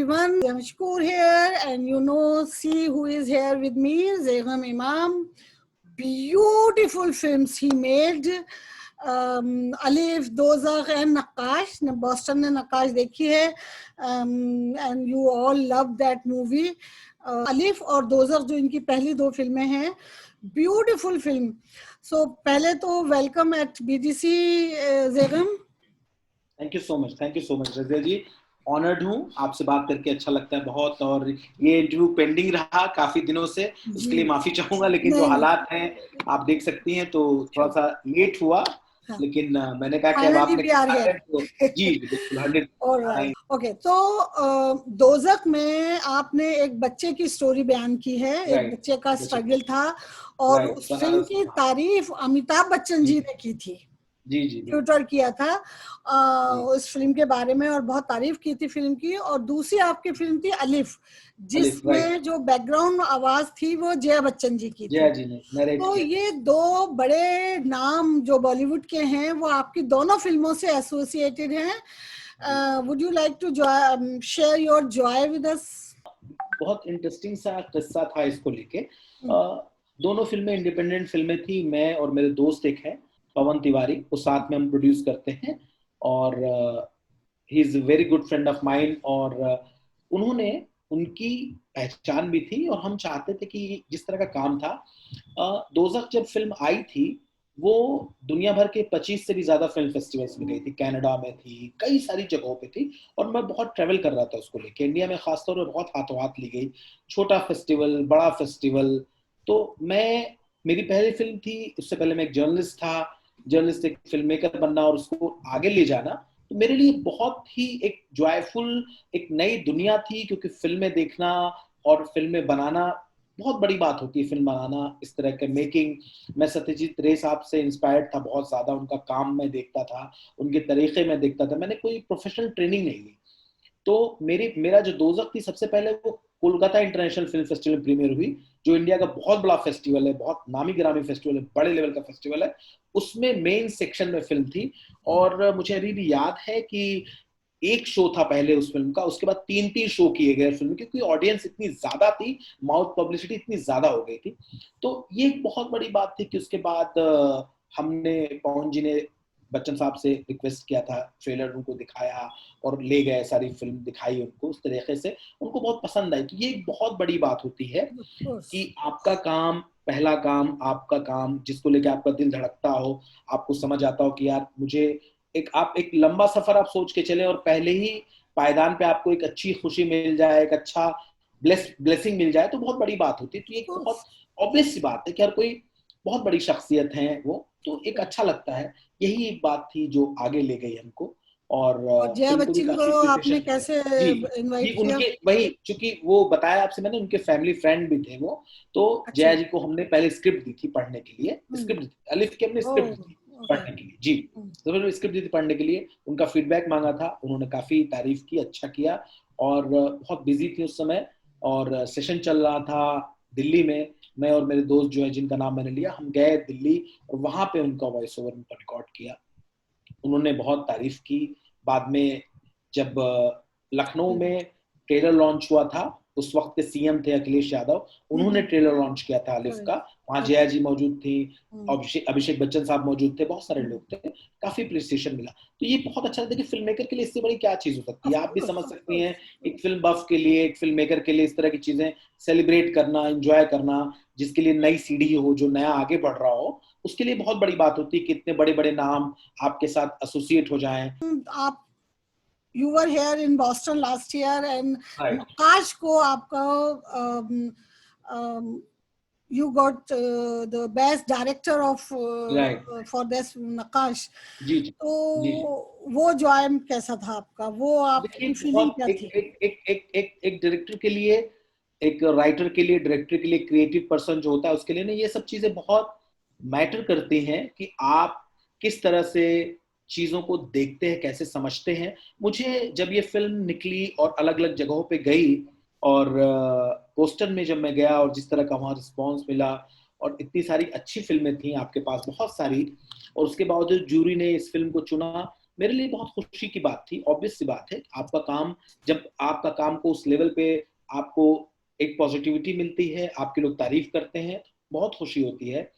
everyone. I'm Shkoor here, and see who is here with me, Zeham Imam. Beautiful films he made. Alif, Dozakh and Naqash. Boston ने नक्काश देखी है, and you all love that movie. अलिफ और दोज़ख जो इनकी पहली दो फिल्में हैं, ब्यूटीफुल फिल्म. सो पहले तो welcome at BDC Zaigham. Thank you so much Razia ji. Honoured हूँ, आपसे बात करके अच्छा लगता है बहुत. और ये इंटरव्यू पेंडिंग रहा काफी दिनों से, उसके लिए माफी चाहूंगा, लेकिन जो हालात हैं आप देख सकती हैं तो थोड़ा सा लेट हुआ. हाँ. लेकिन मैंने कहा कि अब आपने तो जी बिल्कुल 100. ओके, तो दोज़ख में आपने एक बच्चे की स्टोरी बयान की है. एक बच्चे का स्ट्रगल था और उस फिल्म की तारीफ अमिताभ बच्चन जी ने की थी. जी ट्विटर किया था उस फिल्म के बारे में और बहुत तारीफ की थी फिल्म की. और दूसरी आपकी फिल्म थी अलिफ, जिसमें जो बैकग्राउंड आवाज थी वो जया बच्चन जी की थी. तो ये दो बड़े नाम जो बॉलीवुड के हैं वो आपकी दोनों फिल्मों से एसोसिएटेड हैं. Would you like to share your joy with us? बहुत इंटरेस्टिंग सा किस्सा था इसको लेके. दोनों फिल्में इंडिपेंडेंट फिल्में थी. मैं और मेरे दोस्त एक है पवन तिवारी, वो साथ में हम प्रोड्यूस करते हैं और he is a very good friend of mine. और उन्होंने, उनकी पहचान भी थी और हम चाहते थे कि जिस तरह का काम था. दोज़ख जब फिल्म आई थी वो दुनिया भर के 25 से भी ज्यादा फिल्म फेस्टिवल्स में गई थी. कनाडा में थी, कई सारी जगहों पे थी और मैं बहुत ट्रेवल कर रहा था उसको लेके. इंडिया में खासतौर पर बहुत हाथों हाथ ली गई, छोटा फेस्टिवल, बड़ा फेस्टिवल. तो मेरी पहली फिल्म थी, उससे पहले मैं एक जर्नलिस्ट था. जर्नलिस्ट एक फिल्म मेकर बनना और उसको आगे ले जाना तो मेरे लिए बहुत ही एक जॉयफुल, एक नई दुनिया थी. क्योंकि फिल्में देखना और फिल्में बनाना बहुत बड़ी बात होती है. फिल्म बनाना, इस तरह के मेकिंग. मैं सत्यजीत रे साहब से इंस्पायर्ड था बहुत ज्यादा. उनका काम मैं देखता था, उनके तरीके में देखता था. मैंने कोई प्रोफेशनल ट्रेनिंग नहीं ली. तो मेरा जो दोज़ख थी सबसे पहले वो कोलकाता इंटरनेशनल फिल्म फेस्टिवल में प्रीमियर हुई, जो इंडिया का बहुत बड़ा फेस्टिवल है, बहुत नामी गिरामी फेस्टिवल है, बड़े लेवल का फेस्टिवल है. उसमें मेन सेक्शन में फिल्म थी और मुझे अभी भी याद है कि एक शो था पहले उस फिल्म का, उसके बाद 3 शो किए गए फिल्म, क्योंकि ऑडियंस इतनी ज्यादा थी, माउथ पब्लिसिटी इतनी ज्यादा हो गई थी. तो ये एक बहुत बड़ी बात थी कि उसके बाद हमने, पवन जी ने बच्चन साहब से रिक्वेस्ट किया था, ट्रेलर उनको दिखाया और ले गए, सारी फिल्म दिखाई उनको. उस तरीके से उनको बहुत पसंद आई. तो ये एक बहुत बड़ी बात होती है कि आपका काम, पहला काम, आपका काम जिसको लेके आपका दिल धड़कता हो, आपको समझ आता हो कि यार मुझे आप एक लंबा सफर आप सोच के चले और पहले ही पायदान पे आपको एक अच्छी खुशी मिल जाए, एक अच्छा ब्लेसिंग मिल जाए, तो बहुत बड़ी बात होती है. तो ये एक बहुत ऑब्वियस सी बात है कि हर कोई बहुत बड़ी शख्सियत है वो, तो एक अच्छा लगता है. यही एक बात थी जो आगे ले गई हमको. और जया बच्चन को आपने कैसे इनवाइट किया? उनके वही, चूंकि वो बताया आपसे मैंने, उनके फैमिली फ्रेंड भी थे वो. तो जया जी को हमने पहले स्क्रिप्ट दी थी पढ़ने के लिए. स्क्रिप्ट दी थी, अलिफ की हमने स्क्रिप्ट दी थी पढ़ने के लिए. जी, तो मैंने स्क्रिप्ट दी थी पढ़ने के लिए. उनका फीडबैक मांगा था, उन्होंने काफी तारीफ की, अच्छा किया. और बहुत बिजी थी उस समय और सेशन चल रहा था दिल्ली में. मैं और मेरे दोस्त जो है, जिनका नाम मैंने लिया, हम गए दिल्ली और वहां पे उनका वॉइस ओवर उनका रिकॉर्ड किया. उन्होंने बहुत तारीफ की. बाद में जब लखनऊ में ट्रेलर लॉन्च हुआ था, उस वक्त के सीएम थे अखिलेश यादव, उन्होंने ट्रेलर लॉन्च किया था अलिफ का. वहां जया जी मौजूद थी, अभिषेक बच्चन साहब मौजूद थे, बहुत सारे लोग थे. काफी अप्रिसिएशन मिला. तो ये बहुत अच्छा लगता है कि फिल्म मेकर के लिए इससे बड़ी क्या चीज हो सकती है. आप भी समझ सकती हैं, एक फिल्म बफ के लिए, एक फिल्म मेकर के लिए इस तरह की चीजें सेलिब्रेट करना, एंजॉय करना, जिसके लिए नई सीढ़ी हो, जो नया आगे बढ़ रहा हो, उसके लिए बहुत बड़ी बात होती है कि इतने बड़े बड़े नाम आपके साथ एसोसिएट हो जाएं. आप You were here in Boston last year and Nakkash को आपका you got the best director of for this Nakkash. तो वो जॉय कैसा था आपका? वो आपकी फीलिंग क्या थी? एक डायरेक्टर के लिए, एक राइटर के लिए, डायरेक्टर के लिए, क्रिएटिव पर्सन जो होता है उसके लिए ना, ये सब चीजें बहुत मैटर करती हैं कि आप किस तरह से चीजों को देखते हैं, कैसे समझते हैं. मुझे जब ये फिल्म निकली और अलग अलग जगहों पे गई और बोस्टन में जब मैं गया और जिस तरह का वहां रिस्पॉन्स मिला और इतनी सारी अच्छी फिल्में थी आपके पास, बहुत सारी, और उसके बावजूद जूरी ने इस फिल्म को चुना, मेरे लिए बहुत खुशी की बात थी। ऑब्वियस सी बात है, आपका काम, जब आपका काम को उस लेवल पे आपको एक पॉजिटिविटी मिलती है, आपके लोग तारीफ करते हैं, बहुत खुशी होती है।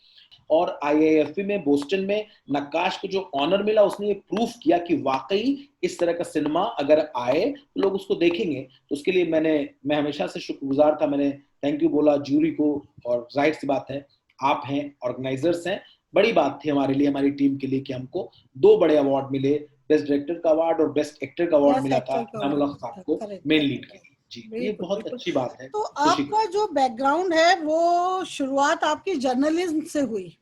और IIFB में, बोस्टन में नक्काश को जो ऑनर मिला, उसने ये प्रूफ किया कि वाकई इस तरह का सिनेमा अगर आए तो लोग उसको देखेंगे। तो उसके लिए मैं हमेशा से शुक्रगुजार था। मैंने थैंक यू बोला ज्यूरी को, और जाहिर सी बात है आप हैं, ऑर्गेनाइजर्स हैं। बड़ी बात थी हमारे लिए, हमारी टीम के लिए, कि हमको 2 बड़े अवार्ड मिले, बेस्ट डायरेक्टर का अवार्ड और बेस्ट एक्टर का अवार्ड मिला था इनामुल हक साहब को मेन लीड के लिए। जी, ये बहुत अच्छी बात है। तो आपका जो बैकग्राउंड है वो शुरुआत आपकी जर्नलिज्म से हुई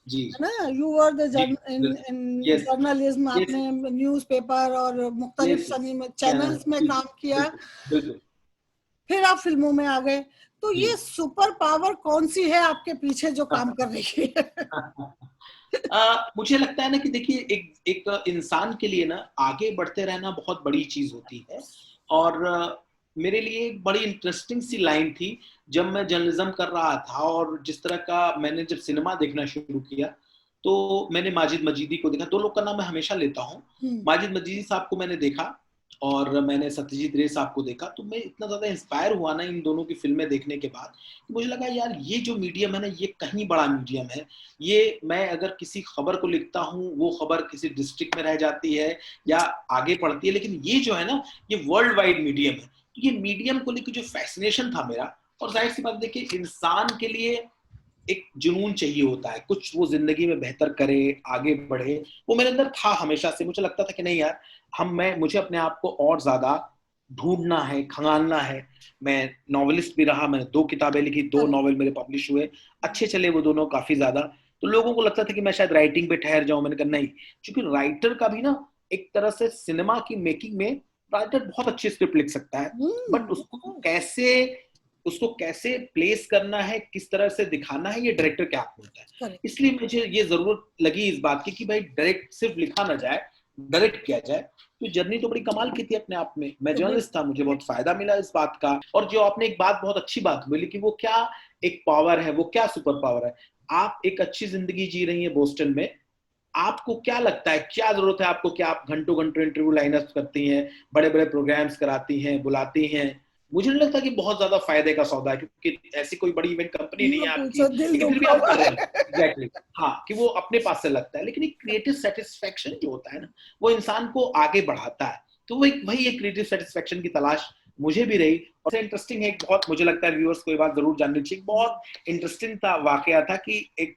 जी, है ना? You were the in journalism, आपने न्यूज़पेपर और मुख्तलिफ चैनल्स में काम किया, बिल्कुल। फिर आप फिल्मों में आ गए। तो ये सुपर पावर कौन सी है आपके पीछे जो काम कर रही है? मुझे लगता है ना कि देखिए, एक इंसान के लिए ना आगे बढ़ते रहना बहुत बड़ी चीज होती है। और मेरे लिए एक बड़ी इंटरेस्टिंग सी लाइन थी जब मैं जर्नलिज्म कर रहा था, और जिस तरह का मैंने जब सिनेमा देखना शुरू किया तो मैंने माजिद मजीदी को देखा। 2 लोग का नाम मैं हमेशा लेता हूँ। माजिद मजीदी साहब को मैंने देखा और मैंने सत्यजीत रे साहब को देखा। तो मैं इतना ज्यादा इंस्पायर हुआ ना इन दोनों की फिल्में देखने के बाद, मुझे लगा यार ये जो मीडियम है ना, ये कहीं बड़ा मीडियम है। ये मैं अगर किसी खबर को लिखता हूँ, वो खबर किसी डिस्ट्रिक्ट में रह जाती है या आगे पढ़ती है, लेकिन ये जो है ना, ये वर्ल्ड वाइड मीडियम है। तो ये मीडियम को लेकर जो फैसिनेशन था मेरा, और जाहिर सी बात देखिए, इंसान के लिए एक जुनून चाहिए होता है, कुछ वो जिंदगी में बेहतर करे, आगे बढ़े, वो मेरे अंदर था हमेशा से। मुझे लगता था कि नहीं यार, मुझे अपने आप को और ज्यादा ढूंढना है, खंगालना है। मैं नॉवेलिस्ट भी रहा, मैंने 2 किताबें लिखी, 2 नॉवेल मेरे पब्लिश हुए, अच्छे चले वो दोनों काफी ज्यादा। तो लोगों को लगता था कि मैं शायद राइटिंग पे ठहर जाऊं। मैंने कहा नहीं, क्योंकि राइटर का भी ना एक तरह से सिनेमा की मेकिंग में राइटर बहुत अच्छी स्क्रिप्ट लिख सकता है, बट उसको कैसे प्लेस करना है, किस तरह से दिखाना है, ये डायरेक्टर के हाथ में होता है। इसलिए मुझे ये जरूरत लगी इस बात की कि भाई डायरेक्ट सिर्फ लिखा ना जाए, डायरेक्ट किया जाए। तो जर्नी तो बड़ी कमाल की थी अपने आप में। मैं जर्नलिस्ट था, मुझे बहुत फायदा मिला इस बात का। और जो आपने एक बात, बहुत अच्छी बात बोली कि वो क्या एक पावर है, वो क्या सुपर पावर है। आप एक अच्छी जिंदगी जी रही है बोस्टन में, आपको क्या लगता है, क्या जरूरत है आपको, क्या आप घंटों घंटों इंटरव्यू लाइनअप करती हैं, बड़े बड़े प्रोग्राम्स कराती हैं, बुलाती हैं? मुझे नहीं लगता कि बहुत ज्यादा फायदे का सौदा है, क्योंकि ऐसी कोई बड़ी इवेंट कंपनी नहीं है आपकी, लेकिन फिर भी आप कर रहे हैं। एग्जैक्टली, हाँ, कि वो अपने पास से लगता है। लेकिन एक क्रिएटिव सेटिस्फेक्शन जो होता है ना, वो इंसान को आगे बढ़ाता है। तो वही एक क्रिएटिव सेटिस्फेक्शन की तलाश मुझे भी रही। और इंटरेस्टिंग है, बहुत मुझे लगता है व्यूअर्स को ये बात जरूर जाननी चाहिए, बहुत इंटरेस्टिंग था वाकया था कि एक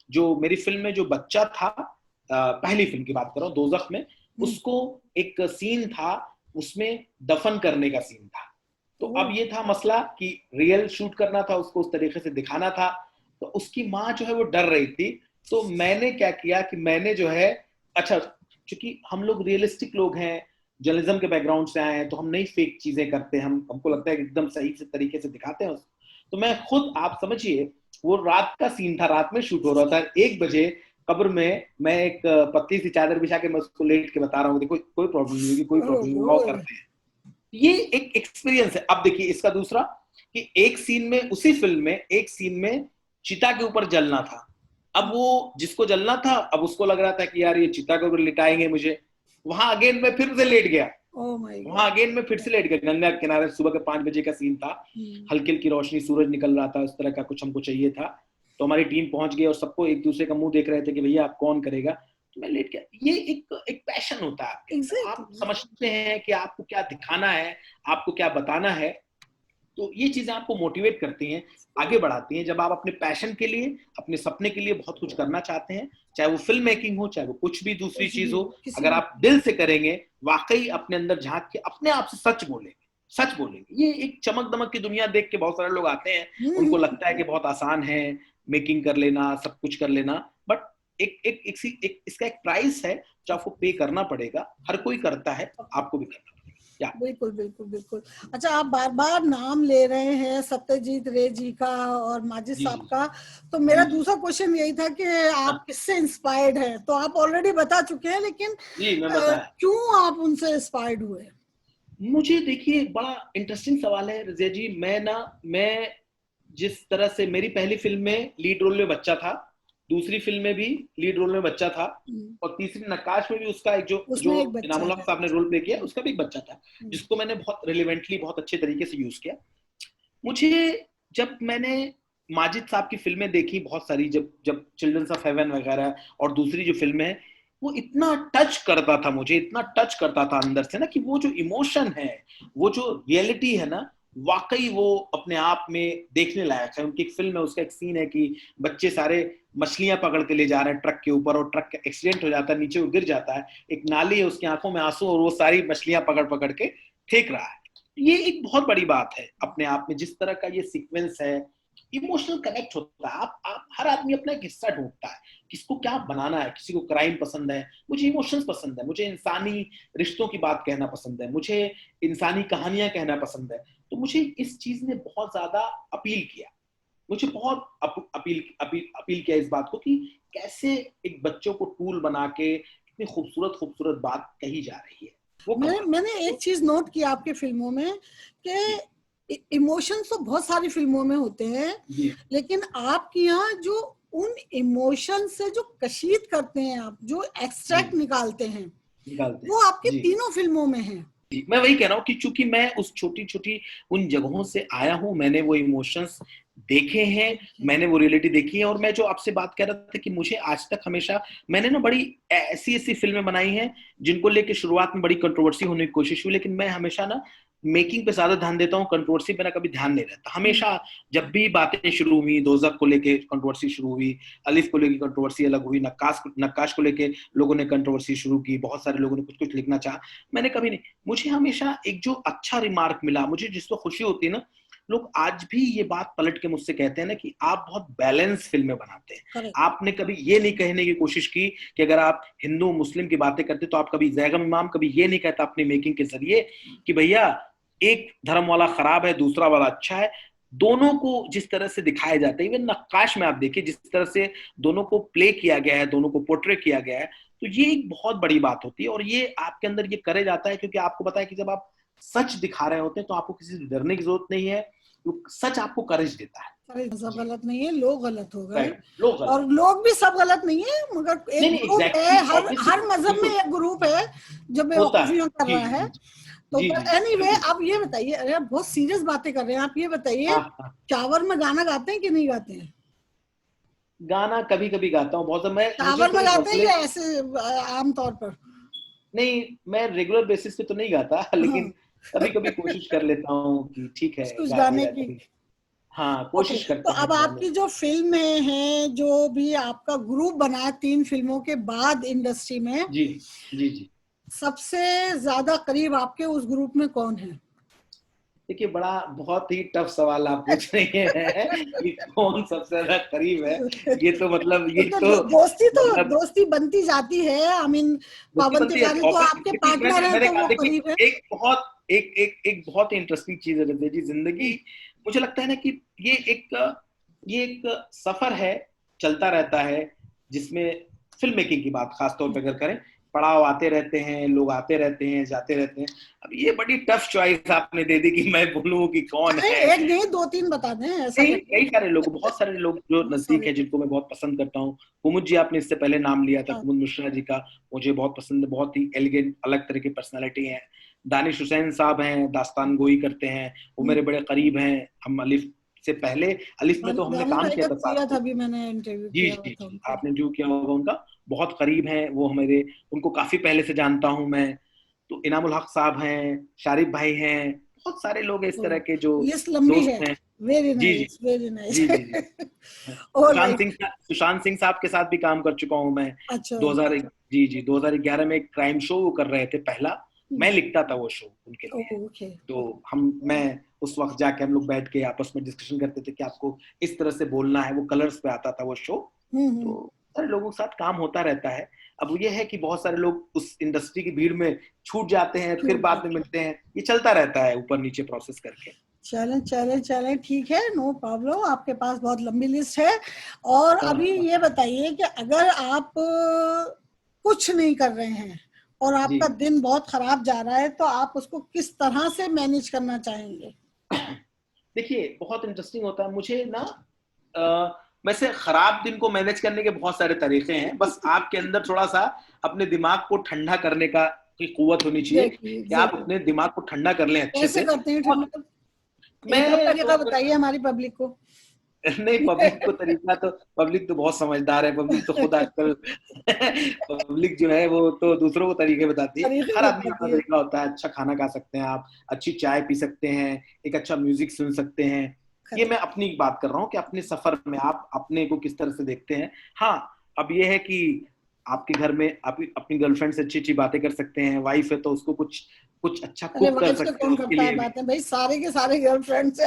जो मेरी फिल्म में जो बच्चा था, पहली फिल्म की बात कर रहा हूँ, दोज़ख में, उसको एक सीन था, उसमें दफन करने का सीन था। तो अब ये था मसला कि रियल शूट करना था, उसको उस तरीके से दिखाना था। तो उसकी माँ जो है वो डर रही थी। तो मैंने क्या किया कि मैंने जो है, अच्छा, क्योंकि हम लोग रियलिस्टिक लोग हैं, जर्नलिज्म के बैकग्राउंड से आए हैं, तो हम नहीं फेक चीजें करते, हमको लगता है कि एकदम सही से तरीके से दिखाते हैं उसको। तो मैं खुद, आप समझिए, वो रात का सीन था, रात में शूट हो रहा था, 1 बजे कब्र में मैं एक पतली सी चादर बिछा के मैं उसको लेट के बता रहा हूँ, देखो कोई प्रॉब्लम नहीं होगी, कोई प्रॉब्लम नहीं, वो करते हैं। ये एक एक्सपीरियंस है। अब देखिए इसका दूसरा, कि एक सीन में, उसी फिल्म में एक सीन में चिता के ऊपर जलना था। अब वो जिसको जलना था, अब उसको लग रहा था कि यार ये चिता के ऊपर लिटाएंगे मुझे। वहां अगेन मैं फिर से लेट गया, वहां अगेन में फिर से लेट गया, गंगा किनारे। सुबह के 5 बजे का सीन था, हल्की हल्की रोशनी, सूरज निकल रहा था, इस तरह का कुछ हमको चाहिए था। तो हमारी टीम पहुंच गई और सबको एक दूसरे का मुंह देख रहे थे कि भैया आप कौन करेगा। तो मैं लेट गया। ये एक पैशन होता है आपके, आप समझते हैं कि आपको क्या दिखाना है, आपको क्या बताना है। तो ये चीजें आपको मोटिवेट करती हैं, आगे बढ़ाती हैं। जब आप अपने पैशन के लिए, अपने सपने के लिए बहुत कुछ करना चाहते हैं, चाहे वो फिल्म मेकिंग हो, चाहे वो कुछ भी दूसरी चीज हो, अगर आप दिल से करेंगे, वाकई अपने अंदर झांक के अपने आप से सच बोलेंगे। ये एक चमक दमक की दुनिया देख के बहुत सारे लोग आते हैं, उनको लगता है कि बहुत आसान है मेकिंग कर लेना, सब कुछ कर लेना, बट इसका एक प्राइस है जो आपको पे करना पड़ेगा। हर कोई करता है, आपको भी करना पड़ेगा। बिल्कुल बिल्कुल बिल्कुल। अच्छा, आप बार बार नाम ले रहे हैं सत्यजीत रे जी का और माजिद साहब का, तो मेरा दूसरा क्वेश्चन यही था कि आप किससे इंस्पायर्ड हैं? तो आप ऑलरेडी बता चुके हैं, लेकिन क्यों आप उनसे इंस्पायर्ड हुए? मुझे देखिए बड़ा इंटरेस्टिंग सवाल है रजिया जी। मैं जिस तरह से, मेरी पहली फिल्म में लीड रोल में बच्चा था, दूसरी फिल्म में भी लीड रोल में बच्चा था, और तीसरी नक्काश में भी उसका एक जो इनामुल हक साहब ने रोल प्ले किया, उसका भी एक बच्चा था, जिसको मैंने बहुत रिलेवेंटली बहुत अच्छे तरीके से यूज किया। मुझे जब मैंने माजिद साहब की फिल्में देखी बहुत सारी, जब चिल्ड्रंस ऑफ हेवन वगैरह और दूसरी जो फिल्म है, वो इतना टच करता था मुझे, इतना टच करता था अंदर से ना, कि वो जो इमोशन है, वो जो रियलिटी है ना, वाकई वो अपने आप में देखने लायक है। उनकी एक फिल्म है, उसका एक सीन है कि बच्चे सारे मछलियां पकड़ के ले जा रहे हैं ट्रक के ऊपर, और ट्रक का एक्सीडेंट हो जाता है, नीचे वो गिर जाता है, एक नाली है, उसकी आंखों में आंसू, और वो सारी मछलियां पकड़ पकड़ के फेंक रहा है। ये एक बहुत बड़ी बात है अपने आप में, जिस तरह का ये सीक्वेंस है, इमोशनल कनेक्ट होता है। आप हर आदमी अपना एक हिस्सा ढूंढता है, किसको क्या बनाना है, किसी को क्राइम पसंद है, मुझे इमोशंस पसंद है, मुझे इंसानी रिश्तों की बात कहना पसंद है, मुझे इंसानी कहानियां कहना पसंद है। तो मुझे इस चीज ने बहुत ज्यादा अपील किया, मुझे बहुत अपील किया इस बात को, कि कैसे एक बच्चों को टूल बना के कितनी खूबसूरत खूबसूरत बात कही जा रही है। मैंने एक चीज नोट किया आपकी फिल्मों में कि इमोशंस तो बहुत सारी फिल्मों में होते हैं, लेकिन आपके यहाँ जो उन इमोशन से जो कशीद करते हैं आप, जो एक्सट्रैक्ट निकालते हैं, वो आपके तीनों फिल्मों में है। मैं वही कह रहा हूँ कि चूंकि मैं उस छोटी छोटी उन जगहों से आया हूँ, मैंने वो इमोशंस देखे हैं, मैंने वो रियलिटी देखी है। और मैं जो आपसे बात कर रहा था कि मुझे आज तक हमेशा, मैंने ना बड़ी ऐसी फिल्में बनाई हैं जिनको लेके शुरुआत में बड़ी कंट्रोवर्सी होने की कोशिश हुई, लेकिन मैं हमेशा ना मेकिंग पे ज्यादा ध्यान देता हूँ, कंट्रोवर्सी पे ना कभी ध्यान नहीं रहता। हमेशा जब भी बातें शुरू हुई, दोज़ख को लेके कंट्रोवर्सी शुरू हुई, अलिफ को लेके कंट्रोवर्सी अलग हुई, नक्काश को लेके लोगों ने कंट्रोवर्सी शुरू की, बहुत सारे लोगों ने कुछ कुछ लिखना चाहा, मैंने कभी नहीं। मुझे हमेशा एक जो अच्छा रिमार्क मिला, मुझे जिसको खुशी होती है ना, लोग आज भी ये बात पलट के मुझसे कहते हैं ना कि आप बहुत बैलेंस फिल्में बनाते हैं। आपने कभी ये नहीं कहने की कोशिश की कि अगर आप हिंदू मुस्लिम की बातें करते तो आप कभी जैगम इमाम कभी ये नहीं कहता अपनी मेकिंग के जरिए कि भैया एक धर्म वाला खराब है, दूसरा वाला अच्छा है। दोनों को जिस तरह से दिखाया जाता है, इवन नक्काश में आप देखिए जिस तरह से दोनों को प्ले किया गया है, दोनों को पोर्ट्रे किया गया है, तो ये एक बहुत बड़ी बात होती है। और ये आपके अंदर ये करे जाता है क्योंकि आपको पता है कि जब आप सच दिखा रहे होते हैं तो आपको किसी से डरने की जरूरत नहीं है, सच आपको करेज देता है। सब गलत नहीं है, लोग गलत हो गए, और लोग भी सब गलत नहीं है, मगर एक ग्रुप है, हर मजहब में एक ग्रुप है जो बेवकूफियां कर रहा है। तो एनीवे आप ये बताइए, अरे आप बहुत सीरियस बातें कर रहे हैं, आप ये बताइए चावर में गाना गाते हैं कि नहीं गाते हैं? गाना कभी कभी गाता हूँ, बहुत मैं चावर में गाते हैं या ऐसे आम तौर पर? नहीं, मैं रेगुलर बेसिस पे तो नहीं गाता, लेकिन कभी कभी कोशिश कर लेता हूँ कि ठीक है कुछ गाने की। हाँ, कोशिश करते तो अब आपकी जो फिल्में हैं, जो भी आपका ग्रुप बना 3 फिल्मों के बाद इंडस्ट्री में, जी जी जी, सबसे ज्यादा करीब आपके उस ग्रुप में कौन है? देखिए, बहुत ही टफ सवाल आप पूछ रहे हैं कि कौन सबसे ज्यादा करीब है। ये तो मतलब दोस्ती बनती जाती है। आई मीन पावन तिवारी तो आपके पार्टनर हैं, तो वो करीब है। एक बहुत इंटरेस्टिंग चीज है रजनी जी, जिंदगी मुझे लगता है ना कि ये एक सफर है, चलता रहता है, जिसमें फिल्म मेकिंग की बात खासतौर पर अगर करें, पड़ाव आते रहते हैं, लोग आते रहते हैं, जाते रहते हैं। अब ये बड़ी टफ चॉइस आपने दे दी कि मैं बोलूं कि कौन है। एक नहीं 2-3 बता दें, ऐसा कई सारे लोग, बहुत सारे लोग जो नजदीक हैं, जिनको मैं बहुत पसंद करता हूँ। कुमुद जी आपने इससे पहले नाम लिया था, कुमुद मिश्रा जी का मुझे बहुत पसंद है, बहुत ही एलिगेंट अलग तरह की पर्सनालिटी है। दानिश हुसैन साहब हैं, दास्तान गोई करते हैं, वो मेरे बड़े करीब हैं। हम अलिफ से पहले, अलिफ में तो हमने काम किया था, अभी मैंने इंटरव्यू किया जी, आपने इंटरव्यू किया होगा उनका, बहुत करीब हैं वो हमारे, उनको काफी पहले से जानता हूं मैं। तो इनामुल हक साहब हैं, शारिफ भाई हैं, बहुत सारे लोग इस तरह के जो दोस्त हैं। Very nice, very nice. Sushant Singh साहब के साथ भी काम कर चुका हूं मैं। 2011 में एक क्राइम शो वो कर रहे थे पहला, मैं लिखता था वो शो उनके लिए। तो मैं उस वक्त जाके हम लोग बैठ के आपस में डिस्कशन करते थे कि आपको इस तरह से बोलना है, वो कलर्स पे आता था वो शो। तो सारे लोगों के साथ काम होता रहता है। अब ये है कि बहुत सारे लोग उस इंडस्ट्री की भीड़ में छूट जाते हैं, फिर बाद में मिलते हैं, ये चलता रहता है ऊपर नीचे प्रोसेस करके। चलें ठीक है, नो प्रॉब्लम। आपके पास बहुत लंबी लिस्ट है। और अभी ये बताइए कि अगर आप कुछ नहीं कर रहे हैं और आपका दिन बहुत खराब जा रहा है, तो आप उसको किस तरह से मैनेज करना चाहेंगे? देखिए, बहुत इंटरेस्टिंग होता है मुझे ना, वैसे खराब दिन को मैनेज करने के बहुत सारे तरीके हैं, बस आपके अंदर थोड़ा सा अपने दिमाग को ठंडा करने का की कुव्वत होनी चाहिए कि आप अपने दिमाग को ठंडा कर लें अच्छे से। कैसे करते हैं ठंडा? मैं एक तरीका बताइए हमारी पब्लिक को। नहीं, पब्लिक को तरीका तो, पब्लिक तो बहुत समझदार है, पब्लिक तो खुद आजकल पब्लिक जो है वो तो दूसरों को तरीके बताती है। हर आदमी अपना तरीका होता है। अच्छा खाना खा सकते हैं आप, अच्छी चाय पी सकते हैं, एक अच्छा म्यूजिक सुन सकते हैं। ये मैं अपनी बात कर रहा हूँ कि अपने सफर में आप अपने को किस तरह से देखते हैं। हाँ, अब ये है कि आपके घर में आप अपनी गर्लफ्रेंड से अच्छी अच्छी बातें कर सकते हैं, वाइफ है तो उसको कुछ कुछ अच्छा कुक कर सकते हैं कौन उसके करता है लिए भी। बातें भाई, सारे के सारे गर्लफ्रेंड से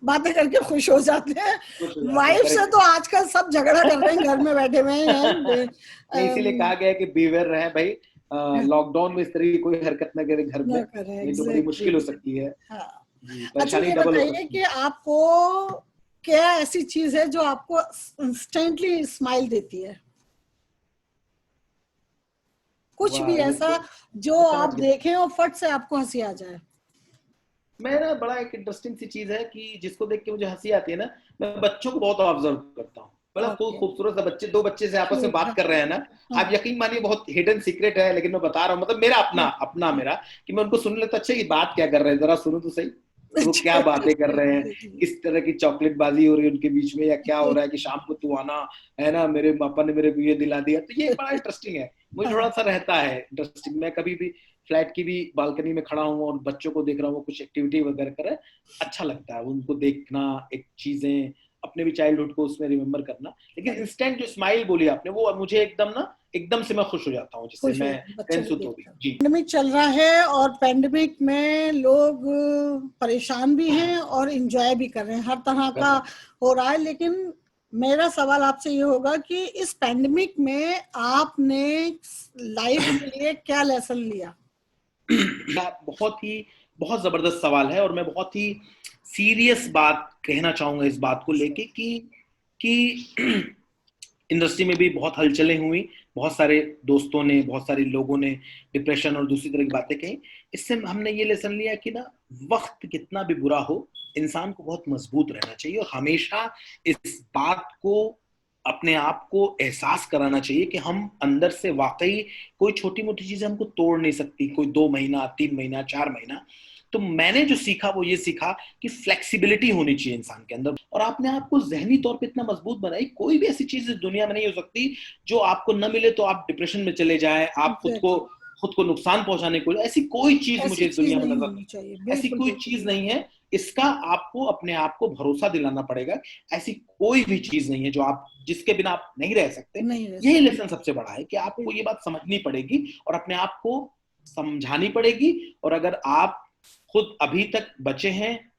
बातें करके खुश हो जाते हैं। खुश हो जाते हैं, वाइफ से correct। तो आजकल सब झगड़ा कर रहे हैं, घर में बैठे हुए हैं। नहीं, इसीलिए कहा गया है कि बीवेयर रहे भाई, लॉकडाउन में इस तरह की कोई हरकत न करे घर में, नहीं तो बड़ी मुश्किल हो सकती है। हाँ। जी, अच्छा परेशानी ये डबल हो बताइए सकती कि है। आपको क्या ऐसी चीज है जो आपको इंस्टेंटली स्माइल देती है? कुछ भी वाह, ये ऐसा तो जो मैं समझ आप गया। देखें और फट से आपको हंसी आ जाए। मेरा बड़ा एक इंटरेस्टिंग सी चीज है कि जिसको देख के मुझे हंसी आती है ना, मैं बच्चों को बहुत ऑब्जर्व करता हूँ। बड़ा ओके, खूबसूरत सा बच्चे, दो बच्चे से आपस में क्यूट। बात कर रहे हैं ना, आप हाँ, यकीन मानिए बहुत हिडन सीक्रेट है, लेकिन मैं बता रहा हूँ, मतलब मेरा अपना अपना मेरा कि मैं उनको सुन लेता, अच्छा ये बात क्या कर रहे हैं, जरा सुनो तो सही, वो क्या बातें कर रहे हैं, किस तरह की चॉकलेट बाजी हो रही है उनके बीच में, या क्या हो रहा है कि शाम को तू आना है ना, मेरे पापा ने मेरे को ये दिला दिया। तो ये बड़ा इंटरेस्टिंग है, मुझे थोड़ा हाँ, सा रहता है इंटरेस्टिंग। मैं कभी भी फ्लैट की भी बालकनी में खड़ा हूँ और बच्चों को देख रहा हूँ कुछ एक्टिविटी वगैरह कर रहे हैं, अच्छा लगता है उनको देखना, एक चीजें अपने भी चाइल्डहुड को उसमें रिमेम्बर करना। लेकिन इंस्टेंट जो स्माइल बोली आपने, वो मुझे एकदम ना, एकदम से मैं खुश हो जाता हूँ, जिससे खुश हो मैं जाते बच्चों को टेंस तो भी। देखकर। जी, पैंडेमिक चल रहा है और पैंडेमिक में लोग परेशान भी हैं और एंजॉय भी कर रहे हैं, हर तरह कर का रहे हो रहा है। लेकिन मेरा सवाल आपसे ये होगा कि इस पैंडेमिक में आपने लाइफ के लिए क्या लेसन लिया? बहुत ही, बहुत जबरदस्त सवाल है, और मैं बहुत ही सीरियस बात कहना चाहूंगा इस बात को लेके कि इंडस्ट्री में भी बहुत हलचलें हुई, बहुत सारे दोस्तों ने, बहुत सारे लोगों ने डिप्रेशन और दूसरी तरह की बातें कही। इससे हमने ये लेसन लिया कि ना, वक्त कितना भी बुरा हो, इंसान को बहुत मजबूत रहना चाहिए, और हमेशा इस बात को अपने आप को एहसास कराना चाहिए कि हम अंदर से वाकई कोई छोटी मोटी चीजें हमको तोड़ नहीं सकती, कोई 2 महीना, 3 महीना, 4 महीना। तो मैंने जो सीखा वो ये सीखा कि फ्लेक्सिबिलिटी होनी चाहिए इंसान के अंदर, और आपने आपको जहनी तौर पे इतना मजबूत बनाई, कोई भी ऐसी चीज इस दुनिया में नहीं हो सकती जो आपको न मिले तो आप डिप्रेशन में चले जाएं, आप एग्जैक्टली, खुद को नुकसान पहुंचाने को, ऐसी कोई चीज ऐसी मुझे इस चीज दुनिया में नहीं नजर होनी नहीं, चाहिए, ऐसी बिल्कुल कोई बिल्कुल चीज बिल्कुल। नहीं है। इसका आपको अपने आप को भरोसा दिलाना पड़ेगा, ऐसी कोई भी चीज नहीं है जो आप, जिसके बिना आप नहीं रह सकते। नहीं रह यही सकते। लेसन सबसे बड़ा है कि आपको ये बात समझनी पड़ेगी और अपने आप को समझानी पड़ेगी। और अगर आप खुद अभी तक बचे हैं,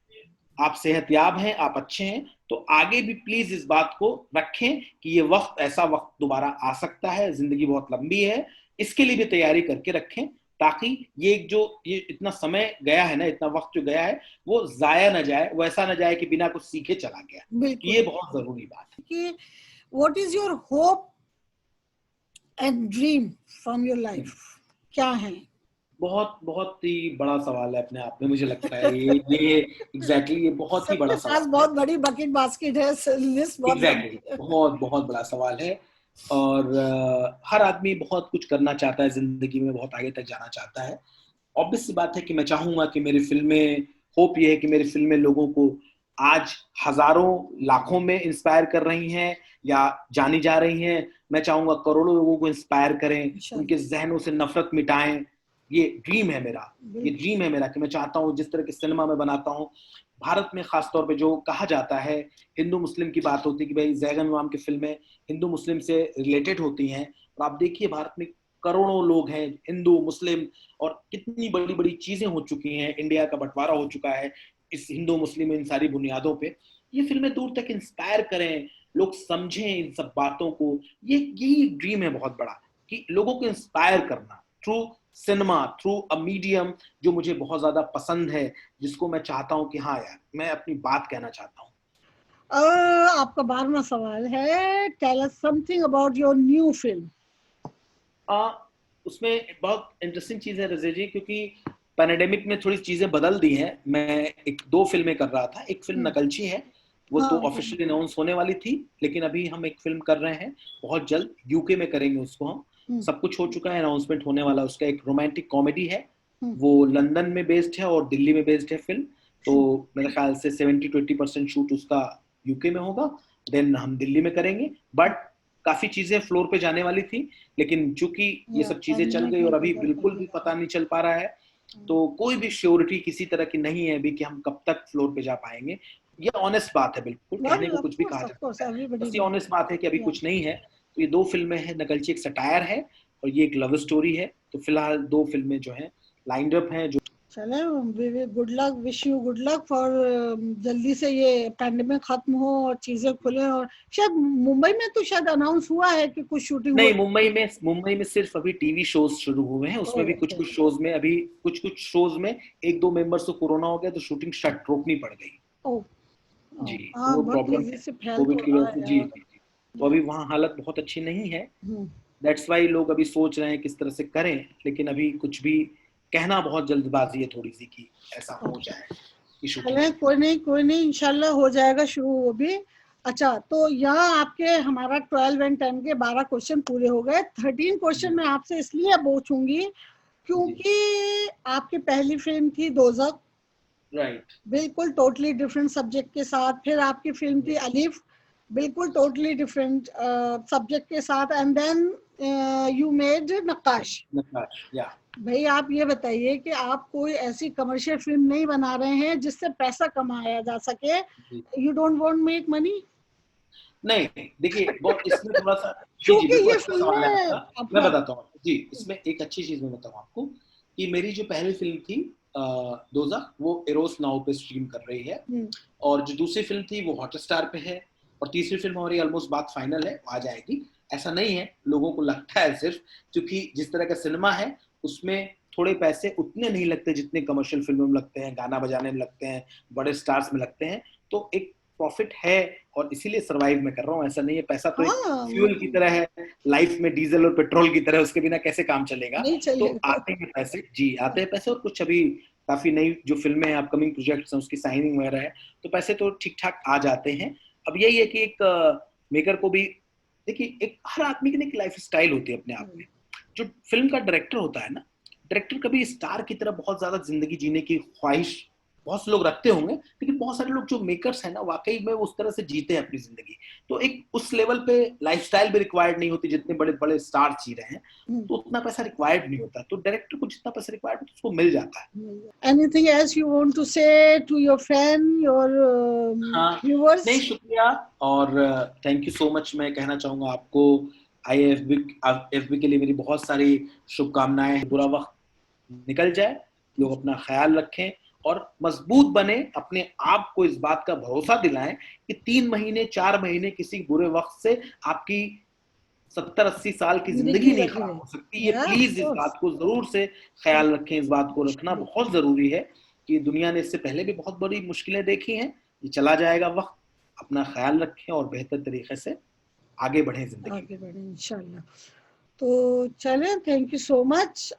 आप सेहतयाब हैं, आप अच्छे हैं, तो आगे भी प्लीज इस बात को रखें कि ये वक्त, ऐसा वक्त दोबारा आ सकता है, जिंदगी बहुत लंबी है, इसके लिए भी तैयारी करके रखें, ताकि ये इतना समय गया है ना, इतना वक्त जो गया है, वो जाया ना जाए, वो ऐसा ना जाए कि बिना कुछ सीखे चला गया। बिल्कुल ये बहुत जरूरी बात है। कि what is your hope and dream from your life, क्या है? बहुत बहुत ही बड़ा सवाल है अपने आप में, मुझे लगता है ये एग्जैक्टली ये बहुत ही बड़ा सबके पास सवाल है। बहुत बड़ी बकेट बास्केट है, लिस्ट बहुत एग्जैक्टली लंबी है। बहुत बहुत बड़ा सवाल है। और हर आदमी बहुत कुछ करना चाहता है जिंदगी में, बहुत आगे तक जाना चाहता है। ऑब्वियस सी बात है कि मैं चाहूंगा कि मेरी फिल्में, होप ये है कि मेरी फिल्में लोगों को आज हजारों लाखों में इंस्पायर कर रही हैं या जानी जा रही हैं। मैं चाहूंगा करोड़ों लोगों को इंस्पायर करें, उनके इंशाल्लाह, जहनों से नफरत मिटाएं। ये ड्रीम है मेरा, ये बिल्कुल। ड्रीम है मेरा कि मैं चाहता हूँ जिस तरह के सिनेमा में बनाता हूँ, भारत में खासतौर पे जो कहा जाता है, हिंदू मुस्लिम की बात होती है कि भाई जैगन इमाम की फिल्में हिंदू मुस्लिम से रिलेटेड होती हैं, और आप देखिए भारत में करोड़ों लोग हैं हिंदू मुस्लिम, और कितनी बड़ी बड़ी चीजें हो चुकी हैं, इंडिया का बंटवारा हो चुका है इस हिंदू मुस्लिम इन सारी बुनियादों पे। ये फिल्में दूर तक इंस्पायर करें, लोग समझें इन सब बातों को। ये यही ड्रीम है बहुत बड़ा, कि लोगों को इंस्पायर करना through cinema, through a medium जो मुझे बहुत ज्यादा पसंद है, जिसको मैं चाहता हूँ कि हाँ यार, मैं अपनी बात कहना चाहता हूँ। आपका 12वां सवाल है, tell us something about your new film. उसमें बहुत इंटरेस्टिंग चीज है रज़िया जी, क्योंकि पैंडेमिक में थोड़ी चीजें बदल दी हैं। मैं एक 2 फिल्में कर रहा था, एक फिल्म नकलची है वो तो ऑफिशियली अनाउंस होने वाली थी, लेकिन अभी हम एक फिल्म कर रहे हैं बहुत जल्द, यूके में करेंगे उसको हम। सब कुछ हो चुका है, अनाउंसमेंट होने वाला, उसका एक रोमांटिक कॉमेडी है, वो लंदन में बेस्ड है और दिल्ली में बेस्ड है फिल्म। तो मेरे ख्याल से 70-80% शूट उसका यूके में होगा, देन हम दिल्ली में करेंगे। बट काफी चीजें फ्लोर पे जाने वाली थी, लेकिन चूंकि ये सब चीजें चल गई और अभी बिल्कुल भी पता नहीं चल पा रहा है, तो कोई भी श्योरिटी किसी तरह की नहीं है अभी कि हम कब तक फ्लोर पे जा पाएंगे। ये ऑनेस्ट बात है, बिल्कुल कहने को कुछ भी कहा जा सकता है, बस ये ऑनेस्ट बात है कि अभी कुछ नहीं है। तो ये 2 फिल्में हैं, नकलची एक सटायर है और ये एक लव स्टोरी है। तो फिलहाल 2 फिल्में जो हैं लाइंड अप हैं। जो चले, good luck, wish you good luck for जल्दी से ये पैंडेमिक खत्म हो और चीजें खुले। और शायद मुंबई में तो शायद अनाउंस हुआ है कि कुछ शूटिंग नहीं, मुंबई में सिर्फ अभी टीवी शोज शुरू हुए हैं, उसमें भी कुछ शोज में अभी कुछ शोज में 1-2 मेंबर्स को कोरोना हो गया तो शूटिंग रोकनी पड़ गई। जी, वो प्रॉब्लम है कोविड की वजह से। जी, तो अभी वहाँ हालत बहुत अच्छी नहीं है, दैट्स वाई लोग अभी सोच रहे हैं किस तरह से करें, लेकिन अभी कुछ भी कहना बहुत जल्दबाजी है थोड़ी सी कि ऐसा हो जाए। कोई नहीं, इंशाल्लाह हो जाएगा शुरू वो भी। अच्छा, तो यहाँ आपके हमारा 12 और 10 के 12 क्वेश्चन पूरे हो गए। 13 क्वेश्चन मैं आपसे इसलिए पूछूंगी क्योंकि आपकी पहली फिल्म थी दोज़ख, राइट, बिल्कुल टोटली डिफरेंट सब्जेक्ट के साथ। फिर आपकी फिल्म थी अलिफ, बिल्कुल टोटली डिफरेंट सब्जेक्ट के साथ। एंड देन यू मेड नक्काश। या भाई आप ये बताइए कि आप कोई ऐसी कमर्शियल फिल्म नहीं बना रहे हैं जिससे पैसा कमाया जा सके? You don't want make money? नहीं, देखिए बहुत इसमें थोड़ा सा क्योंकि ये अच्छा सवाल है आपका, मैं बताता हूँ जी। इसमें एक अच्छी चीज मैं बताऊँ आपको कि मेरी जो पहली फिल्म थी दोज़ख, वो एरोस नाउ पे स्ट्रीम कर रही है, और जो दूसरी फिल्म थी वो हॉटस्टार पे है, और तीसरी फिल्म हमारी ऑलमोस्ट बात फाइनल है, आ जाएगी। ऐसा नहीं है, लोगों को लगता है सिर्फ, क्योंकि जिस तरह का सिनेमा है उसमें थोड़े पैसे उतने नहीं लगते जितने कमर्शियल फिल्मों में लगते हैं, गाना बजाने में लगते हैं, बड़े स्टार्स में लगते हैं। तो एक प्रॉफिट है और इसीलिए सरवाइव में कर रहा हूँ। ऐसा नहीं है, पैसा तो एक फ्यूल की तरह है, लाइफ में डीजल और पेट्रोल की तरह, उसके बिना कैसे काम चलेगा। तो आते हैं पैसे, जी आते हैं पैसे, और कुछ अभी काफी नई जो फिल्में हैं, अपकमिंग प्रोजेक्ट्स हैं, उसकी साइनिंग वगैरह है, तो पैसे तो ठीक ठाक आ जाते हैं। अब यही है कि एक मेकर को भी, देखिए एक हर आदमी की एक लाइफ स्टाइल होती है अपने आप में। जो फिल्म का डायरेक्टर होता है ना, डायरेक्टर कभी स्टार की तरह बहुत ज्यादा जिंदगी जीने की ख्वाहिश बहुत से लोग रखते होंगे, लेकिन बहुत सारे लोग जो मेकर्स हैं ना, वाकई में उस तरह से जीते हैं अपनी जिंदगी। तो एक उस लेवल पे लाइफस्टाइल भी रिक्वायर्ड नहीं होती जितने बड़े बड़े स्टार जी रहे हैं, तो उतना पैसा रिक्वायर्ड नहीं होता। तो डायरेक्टर को जितना पैसा रिक्वायर्ड होता है उसको मिल जाता है। Anything else you want to say to your fan, your viewers? नहीं, शुक्रिया और थैंक यू सो मच। मैं कहना चाहूंगा आपको, IIFB के लिए मेरी बहुत सारी शुभकामनाएं। बुरा वक्त निकल जाए, लोग अपना ख्याल रखें और मजबूत बने, अपने आप को इस बात का भरोसा दिलाएं कि 3 महीने 4 महीने किसी बुरे वक्त से आपकी 70-80 साल की जिंदगी नहीं खराब हो सकती। ये प्लीज इस बात को जरूर से ख्याल रखें। इस बात को रखना बहुत जरूरी है कि दुनिया ने इससे पहले भी बहुत बड़ी मुश्किलें देखी हैं, ये चला जाएगा वक्त। अपना ख्याल रखें और बेहतर तरीके से आगे बढ़ें जिंदगी, आगे बढ़ें इंशाल्लाह। तो चलें, थैंक यू सो मच।